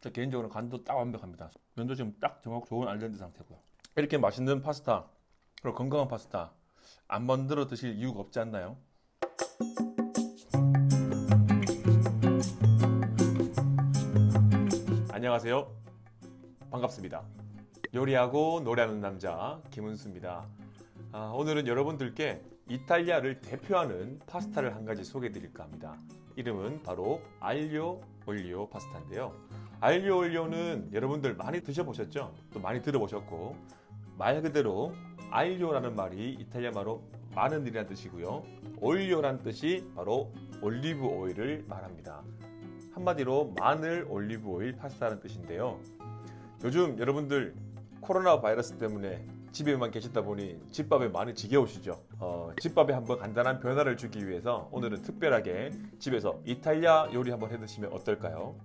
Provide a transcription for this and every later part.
저 개인적으로 간도 딱 완벽합니다. 면도 지금 딱 정확 좋은 알덴데 상태고요. 이렇게 맛있는 파스타, 그리고 건강한 파스타 안 만들어 드실 이유가 없지 않나요? 안녕하세요. 반갑습니다. 요리하고 노래하는 남자 김은수입니다. 오늘은 여러분들께 이탈리아를 대표하는 파스타를 한 가지 소개해 드릴까 합니다. 이름은 바로 알리오 올리오 파스타인데요. 알리오 올리오는 여러분들 많이 드셔보셨죠? 또 많이 들어보셨고, 말 그대로 알리오라는 말이 이탈리아 말로 마늘이라는 뜻이고요. 올리오라는 뜻이 바로 올리브 오일을 말합니다. 한마디로 마늘 올리브 오일 파스타라는 뜻인데요. 요즘 여러분들 코로나 바이러스 때문에 집에만 계시다 보니 집밥에 많이 지겨우시죠? 집밥에 한번 간단한 변화를 주기 위해서 오늘은 특별하게 집에서 이탈리아 요리 한번 해 드시면 어떨까요?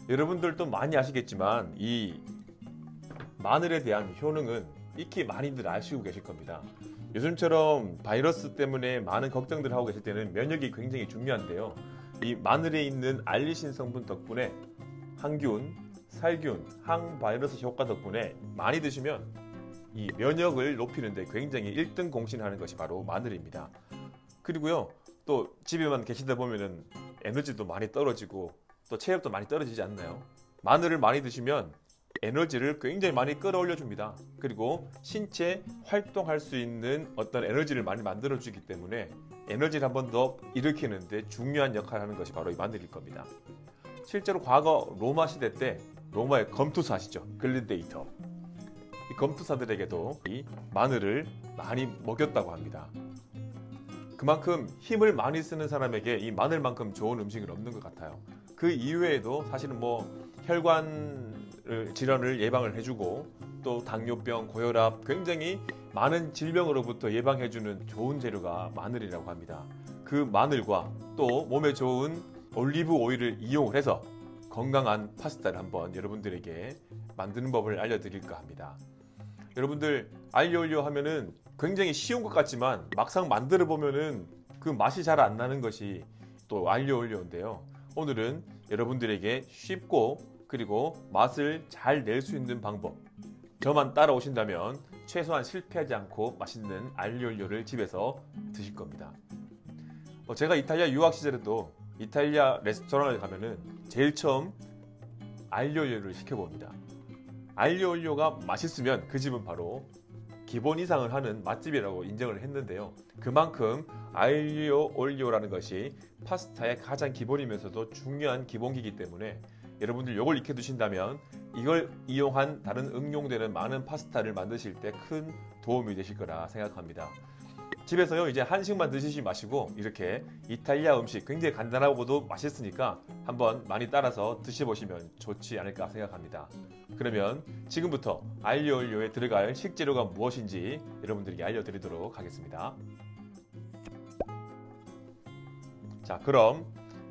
여러분들도 많이 아시겠지만 이 마늘에 대한 효능은 익히 많이들 아시고 계실 겁니다. 요즘처럼 바이러스 때문에 많은 걱정들 하고 계실 때는 면역이 굉장히 중요한데요. 이 마늘에 있는 알리신 성분 덕분에 항균, 살균, 항바이러스 효과 덕분에 많이 드시면 이 면역을 높이는데 굉장히 1등 공신하는 것이 바로 마늘입니다. 그리고요, 또 집에만 계시다 보면은 에너지도 많이 떨어지고 또 체력도 많이 떨어지지 않나요? 마늘을 많이 드시면 에너지를 굉장히 많이 끌어올려 줍니다. 그리고 신체 활동할 수 있는 어떤 에너지를 많이 만들어 주기 때문에 에너지를 한 번 더 일으키는데 중요한 역할을 하는 것이 바로 이 마늘일 겁니다. 실제로 과거 로마 시대 때 로마의 검투사 아시죠? 글래디에이터. 이 검투사들에게도 이 마늘을 많이 먹였다고 합니다. 그만큼 힘을 많이 쓰는 사람에게 이 마늘만큼 좋은 음식은 없는 것 같아요. 그 이외에도 사실은 혈관 질환을 예방을 해주고 또 당뇨병, 고혈압 굉장히 많은 질병으로부터 예방해주는 좋은 재료가 마늘이라고 합니다. 그 마늘과 또 몸에 좋은 올리브 오일을 이용을 해서 건강한 파스타를 한번 여러분들에게 만드는 법을 알려드릴까 합니다. 여러분들 알리오 올리오 하면은 굉장히 쉬운 것 같지만 막상 만들어 보면은 그 맛이 잘 안 나는 것이 또 알리오 올리오인데요. 오늘은 여러분들에게 쉽고 그리고 맛을 잘 낼 수 있는 방법, 저만 따라오신다면 최소한 실패하지 않고 맛있는 알리오 올리오를 집에서 드실 겁니다. 제가 이탈리아 유학 시절에도 이탈리아 레스토랑을 가면은 제일 처음 알리오 올리오를 시켜봅니다. 알리오 올리오가 맛있으면 그 집은 바로 기본 이상을 하는 맛집이라고 인정을 했는데요. 그만큼 알리오 올리오라는 것이 파스타의 가장 기본이면서도 중요한 기본기이기 때문에 여러분들 이걸 익혀두신다면 이걸 이용한 다른 응용되는 많은 파스타를 만드실 때 큰 도움이 되실 거라 생각합니다. 집에서요, 이제 한식만 드시지 마시고 이렇게 이탈리아 음식 굉장히 간단하고도 맛있으니까 한번 많이 따라서 드셔보시면 좋지 않을까 생각합니다. 그러면 지금부터 알리오 올리오에 들어갈 식재료가 무엇인지 여러분들에게 알려드리도록 하겠습니다. 자, 그럼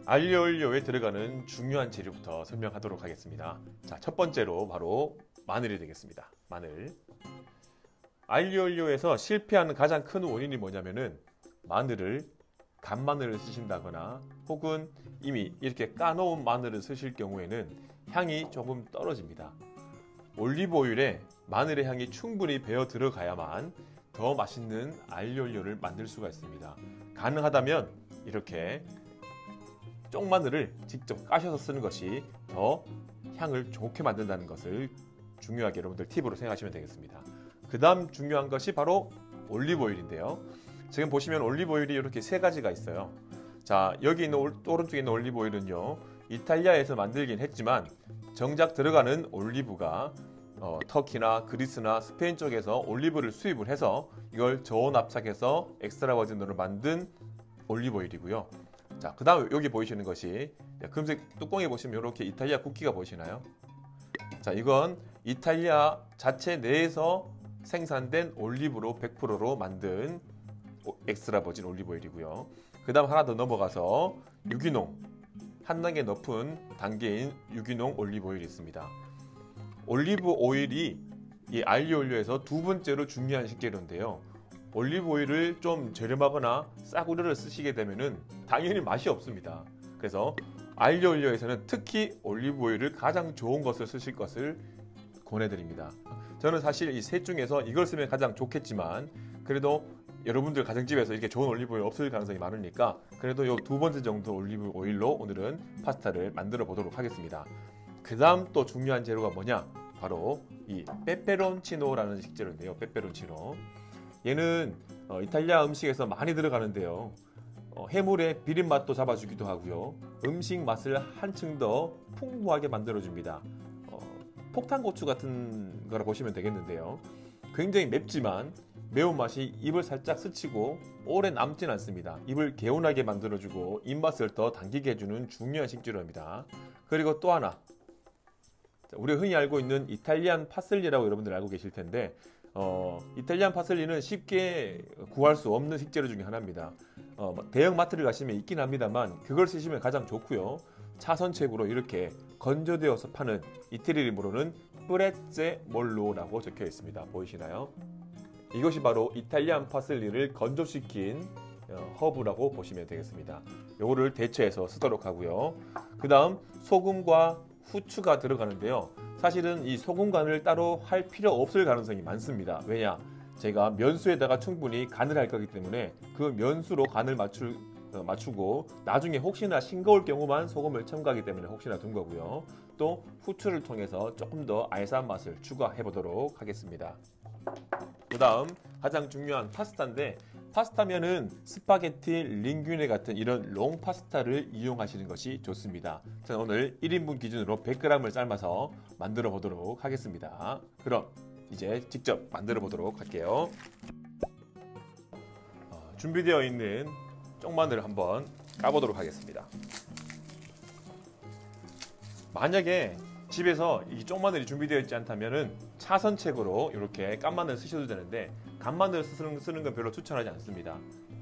알리오 올리오에 들어가는 중요한 재료부터 설명하도록 하겠습니다. 자, 첫 번째로 바로 마늘이 되겠습니다. 마늘. 알리오 올리오에서 실패하는 가장 큰 원인이 뭐냐면은 간마늘을 쓰신다거나 혹은 이미 이렇게 까놓은 마늘을 쓰실 경우에는 향이 조금 떨어집니다. 올리브 오일에 마늘의 향이 충분히 배어 들어가야만 더 맛있는 알리오 올리오를 만들 수가 있습니다. 가능하다면 이렇게 쪽마늘을 직접 까셔서 쓰는 것이 더 향을 좋게 만든다는 것을 중요하게 여러분들 팁으로 생각하시면 되겠습니다. 그 다음 중요한 것이 바로 올리브 오일인데요. 지금 보시면 올리브 오일이 이렇게 세 가지가 있어요. 자, 여기 있는 오른쪽에 있는 올리브 오일은요, 이탈리아에서 만들긴 했지만 정작 들어가는 올리브가 터키나 그리스나 스페인 쪽에서 올리브를 수입을 해서 이걸 저온압착해서 엑스트라 버진으로 만든 올리브 오일이고요. 자, 그 다음 여기 보이시는 것이 금색 뚜껑에 보시면 이렇게 이탈리아 국기가 보이시나요? 자, 이건 이탈리아 자체 내에서 생산된 올리브로 100%로 만든 엑스트라 버진 올리브 오일이고요. 그 다음 하나 더 넘어가서 유기농, 한 단계 높은 단계인 유기농 올리브 오일이 있습니다. 올리브 오일이 이 알리오 올리오에서 두 번째로 중요한 식재료인데요. 올리브 오일을 좀 저렴하거나 싸구려를 쓰시게 되면은 당연히 맛이 없습니다. 그래서 알리오 올리오에서는 특히 올리브 오일을 가장 좋은 것을 쓰실 것을 권해드립니다. 저는 사실 이 셋 중에서 이걸 쓰면 가장 좋겠지만 그래도 여러분들 가정집에서 이렇게 좋은 올리브 오일 없을 가능성이 많으니까 그래도 요 두 번째 정도 올리브 오일로 오늘은 파스타를 만들어 보도록 하겠습니다. 그 다음 또 중요한 재료가 뭐냐? 바로 이 페페론치노라는 식재료인데요. 페페론치노. 얘는 이탈리아 음식에서 많이 들어가는데요. 해물의 비린 맛도 잡아주기도 하고요. 음식 맛을 한층 더 풍부하게 만들어줍니다. 폭탄고추 같은 거라 보시면 되겠는데요. 굉장히 맵지만 매운맛이 입을 살짝 스치고 오래 남진 않습니다. 입을 개운하게 만들어주고 입맛을 더 당기게 해주는 중요한 식재료입니다. 그리고 또 하나, 우리가 흔히 알고 있는 이탈리안 파슬리라고 여러분들 알고 계실 텐데 이탈리안 파슬리는 쉽게 구할 수 없는 식재료 중에 하나입니다. 대형 마트를 가시면 있긴 합니다만 그걸 쓰시면 가장 좋고요. 차선책으로 이렇게 건조되어서 파는 이태리 이름으로는 프레제몰로라고 적혀 있습니다. 보이시나요? 이것이 바로 이탈리안 파슬리를 건조시킨 허브라고 보시면 되겠습니다. 요거를 대체해서 쓰도록 하고요. 그 다음 소금과 후추가 들어가는데요. 사실은 이 소금 간을 따로 할 필요 없을 가능성이 많습니다. 왜냐? 제가 면수에다가 충분히 간을 할 거기 때문에 그 면수로 간을 맞추고 나중에 혹시나 싱거울 경우만 소금을 첨가하기 때문에 혹시나 둔 거고요. 또 후추를 통해서 조금 더 알싸한 맛을 추가해 보도록 하겠습니다. 그 다음 가장 중요한 파스타인데 파스타면은 스파게티, 링귀네 같은 이런 롱 파스타를 이용하시는 것이 좋습니다. 저는 오늘 1인분 기준으로 100g을 삶아서 만들어 보도록 하겠습니다. 그럼 이제 직접 만들어 보도록 할게요. 준비되어 있는 쪽마늘을 한번 까보도록 하겠습니다. 만약에 집에서 이 쪽마늘이 준비되어 있지 않다면은 차선책으로 이렇게 깐마늘 쓰셔도 되는데 간마늘 쓰는 건 별로 추천하지 않습니다.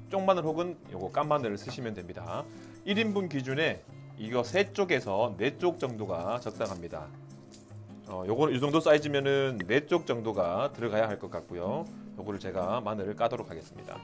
쪽마늘 혹은 요거 깐마늘을 쓰시면 됩니다. 1인분 기준에 이거 3쪽에서 4쪽 정도가 적당합니다. 요거는 이 정도 사이즈면은 4쪽 정도가 들어가야 할 것 같고요. 요거를 제가 마늘을 까도록 하겠습니다.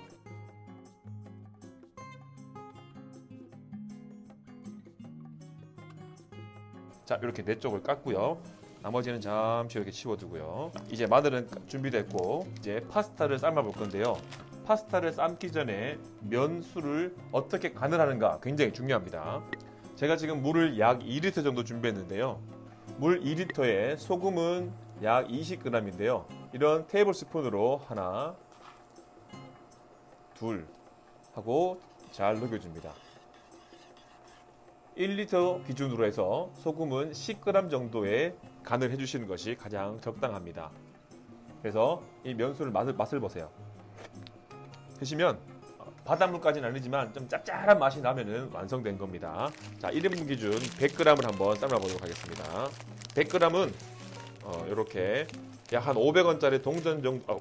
자, 이렇게 4쪽을 깠고요. 나머지는 잠시 이렇게 치워두고요. 이제 마늘은 준비됐고 이제 파스타를 삶아 볼 건데요. 파스타를 삶기 전에 면수를 어떻게 간을 하는가 굉장히 중요합니다. 제가 지금 물을 약 2리터 정도 준비했는데요. 물 2리터에 소금은 약 20g인데요. 이런 테이블 스푼으로 하나, 둘 하고 잘 녹여줍니다. 1리터 기준으로 해서 소금은 10g 정도의 간을 해주시는 것이 가장 적당합니다. 그래서 이 면수를 맛을 보세요. 드시면 바닷물까지는 아니지만 좀 짭짤한 맛이 나면은 완성된 겁니다. 자, 1인분 기준 100g을 한번 삶아 보도록 하겠습니다. 100g은 이렇게 약 한 500원짜리 동전 정도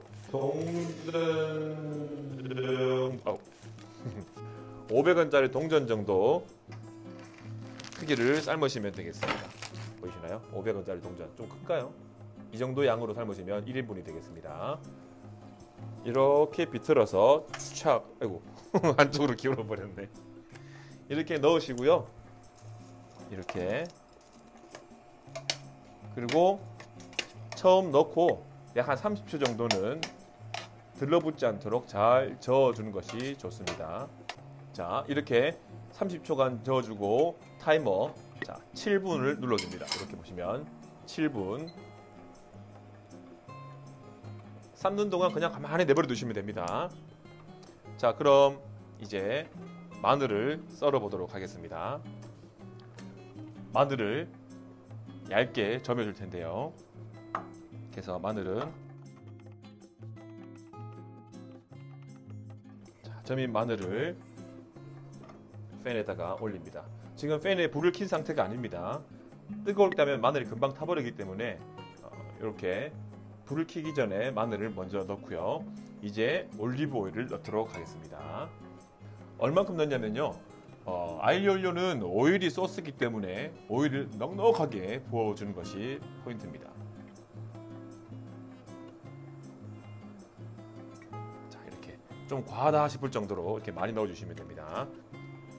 500원짜리 동전 정도 크기를 삶으시면 되겠습니다. 보이시나요? 500원짜리 동전 좀 클까요? 이 정도 양으로 삶으시면 1인분이 되겠습니다. 이렇게 비틀어서 착, 아이고 한쪽으로 기울어 버렸네. 이렇게 넣으시고요. 이렇게 그리고 처음 넣고 약 한 30초 정도는 들러붙지 않도록 잘 저어주는 것이 좋습니다. 자, 이렇게 30초간 저어주고 타이머 7분을 눌러줍니다. 이렇게 보시면 7분 삶는 동안 그냥 가만히 내버려 두시면 됩니다. 자, 그럼 이제 마늘을 썰어 보도록 하겠습니다. 마늘을 얇게 점여 줄 텐데요. 그래서 마늘은 점인 마늘을 팬에다가 올립니다. 지금 팬에 불을 킨 상태가 아닙니다. 뜨거울 때면 마늘이 금방 타버리기 때문에 이렇게 불을 켜기 전에 마늘을 먼저 넣고요. 이제 올리브 오일을 넣도록 하겠습니다. 얼만큼 넣냐면요. 아일리올리오는 오일이 소스이기 때문에 오일을 넉넉하게 부어주는 것이 포인트입니다. 자, 이렇게 좀 과하다 싶을 정도로 이렇게 많이 넣어주시면 됩니다.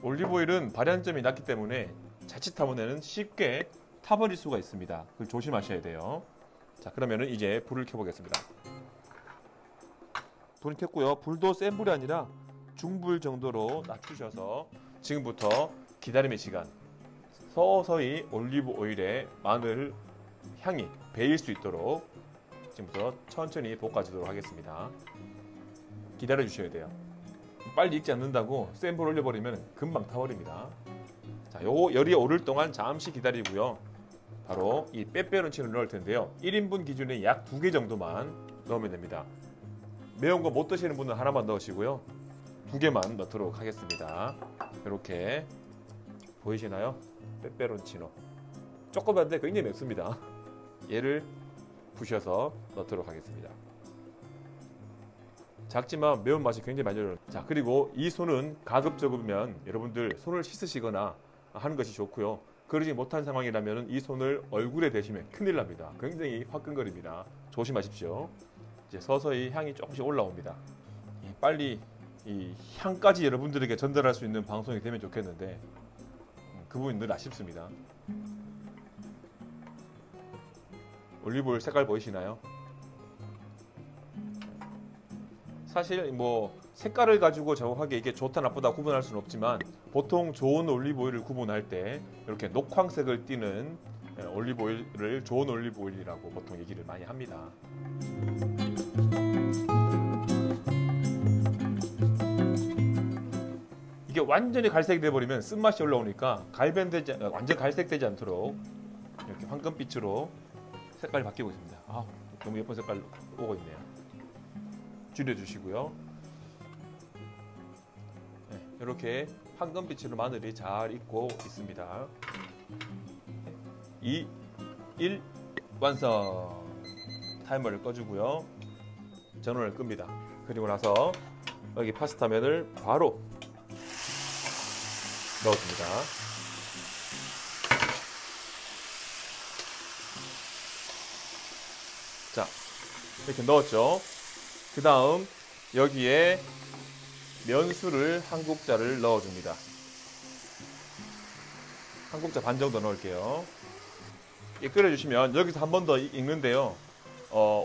올리브 오일은 발연점이 낮기 때문에 자칫하면은 쉽게 타버릴 수가 있습니다. 그걸 조심하셔야 돼요. 자, 그러면은 이제 불을 켜보겠습니다. 불을 켰고요. 불도 센 불이 아니라 중불 정도로 낮추셔서 지금부터 기다림의 시간, 서서히 올리브 오일에 마늘 향이 배일 수 있도록 지금부터 천천히 볶아주도록 하겠습니다. 기다려 주셔야 돼요. 빨리 익지 않는다고 센 불 올려버리면 금방 타버립니다. 자, 요거 열이 오를 동안 잠시 기다리고요. 바로 이 빼빼론치노를 넣을 텐데요. 1인분 기준에 약 2개 정도만 넣으면 됩니다. 매운 거 못 드시는 분은 하나만 넣으시고요. 2개만 넣도록 하겠습니다. 이렇게 보이시나요? 빼빼론치노. 조그만데 굉장히 맵습니다. 얘를 부셔서 넣도록 하겠습니다. 작지만 매운맛이 굉장히 많이 들어요. 자, 그리고 이 손은 가급적이면 여러분들 손을 씻으시거나 하는 것이 좋고요. 그러지 못한 상황이라면 이 손을 얼굴에 대시면 큰일 납니다. 굉장히 화끈거립니다. 조심하십시오. 이제 서서히 향이 조금씩 올라옵니다. 빨리 이 향까지 여러분들에게 전달할 수 있는 방송이 되면 좋겠는데 그 부분이 늘 아쉽습니다. 올리브오일 색깔 보이시나요? 사실 뭐 색깔을 가지고 정확하게 이게 좋다 나쁘다 구분할 수는 없지만 보통 좋은 올리브오일을 구분할 때 이렇게 녹황색을 띠는 올리브오일을 좋은 올리브오일이라고 보통 얘기를 많이 합니다. 이게 완전히 갈색이 돼버리면 쓴맛이 올라오니까 완전 갈색되지 않도록 이렇게 황금빛으로 색깔이 바뀌고 있습니다. 아, 너무 예쁜 색깔 오고 있네요. 줄여주시고요. 네, 이렇게 황금빛으로 마늘이 잘 익고 있습니다. 2, 1, 완성! 타이머를 꺼주고요. 전원을 끕니다. 그리고 나서 여기 파스타면을 바로 넣어줍니다. 자, 이렇게 넣었죠. 그 다음 여기에 면수를 한 국자를 넣어줍니다. 한 국자 반 정도 넣을게요. 끓여주시면 여기서 한 번 더 익는데요.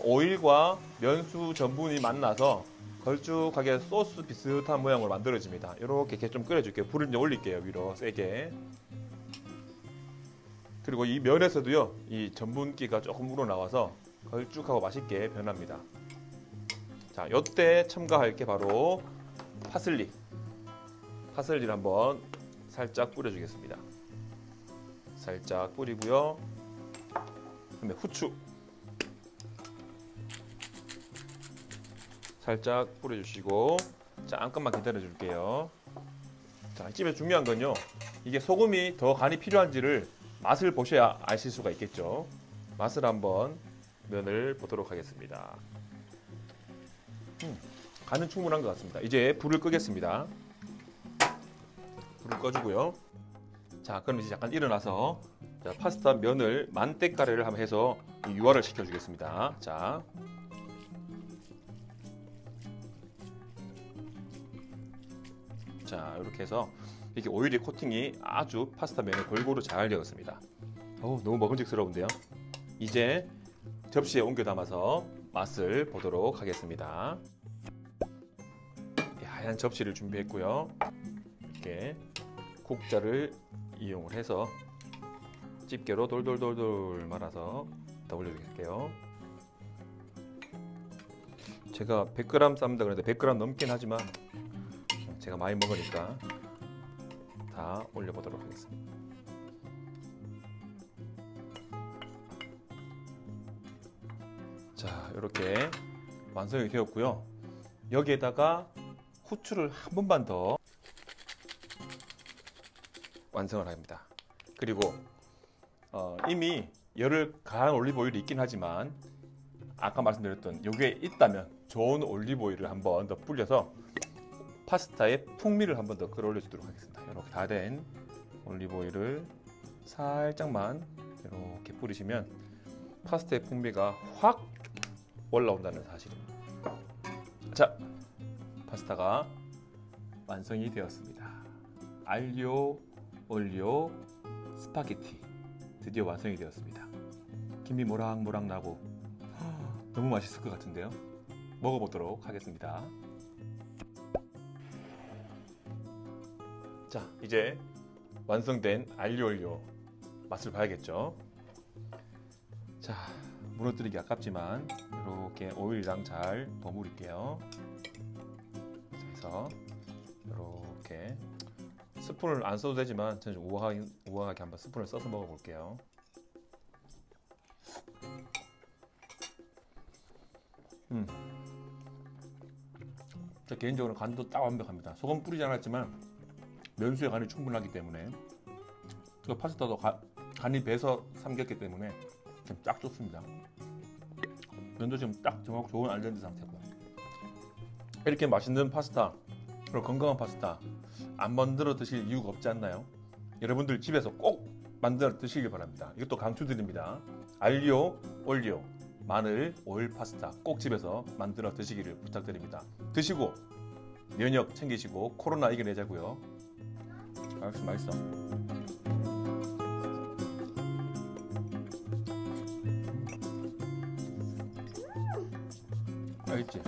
오일과 면수 전분이 만나서 걸쭉하게 소스 비슷한 모양으로 만들어집니다. 이렇게 좀 끓여줄게요. 불을 이제 올릴게요. 위로 세게. 그리고 이 면에서도요, 이 전분기가 조금 우러나와서 걸쭉하고 맛있게 변합니다. 자, 요때 첨가할 게 바로 파슬리. 파슬리를 한번 살짝 뿌려주겠습니다. 살짝 뿌리고요. 그다음에 후추 살짝 뿌려주시고 잠깐만 기다려 줄게요. 자, 이쯤에 중요한 건요, 이게 소금이 더 간이 필요한지를 맛을 보셔야 아실 수가 있겠죠. 맛을 한번 면을 보도록 하겠습니다. 간은 충분한 것 같습니다. 이제 불을 끄겠습니다. 불을 꺼주고요. 자, 그럼 이제 잠깐 일어나서 파스타 면을 만테카레를 한번 해서 유화를 시켜주겠습니다. 자, 이렇게 해서 이렇게 오일의 코팅이 아주 파스타 면에 골고루 잘 되었습니다. 너무 먹음직스러운데요. 이제 접시에 옮겨 담아서 맛을 보도록 하겠습니다. 하얀 접시를 준비했고요. 이렇게 국자를 이용을 해서 집게로 돌돌돌돌 말아서 더 올려줄게요. 제가 100g 쌈다 그랬는데 100g 넘긴 하지만 제가 많이 먹으니까 다 올려보도록 하겠습니다. 자, 이렇게 완성이 되었고요. 여기에다가 후추를 한 번만 더 완성을 합니다. 그리고 이미 열을 가한 올리브 오일이 있긴 하지만 아까 말씀드렸던 요게 있다면 좋은 올리브 오일을 한 번 더 불려서 파스타의 풍미를 한 번 더 끌어올려 주도록 하겠습니다. 이렇게 다 된 올리브 오일을 살짝만 이렇게 뿌리시면 파스타의 풍미가 확 올라온다는 사실입니다. 자, 파스타가 완성이 되었습니다. 알리오 올리오 스파게티 드디어 완성이 되었습니다. 김이 모락모락 나고 너무 맛있을 것 같은데요. 먹어보도록 하겠습니다. 자, 이제 완성된 알리오 올리오 맛을 봐야겠죠. 자, 무너뜨리기 아깝지만 이렇게 오일이랑 잘 버무릴게요. 자, 해서 이렇게 스푼을 안 써도 되지만 저는 좀 우아하게 한번 스푼을 써서 먹어볼게요. 저 개인적으로 간도 딱 완벽합니다. 소금 뿌리지 않았지만 면수의 간이 충분하기 때문에 그 파스타도 간이 배서 삶겼기 때문에 지금 딱 좋습니다. 면도 지금 딱 정확 좋은 알덴데 상태고요. 이렇게 맛있는 파스타, 그리고 건강한 파스타 안 만들어 드실 이유가 없지 않나요? 여러분들 집에서 꼭 만들어 드시길 바랍니다. 이것도 강추드립니다. 알리오 올리오 마늘 오일 파스타 꼭 집에서 만들어 드시기를 부탁드립니다. 드시고 면역 챙기시고 코로나 이겨내자고요. 맛있어. 맛있지?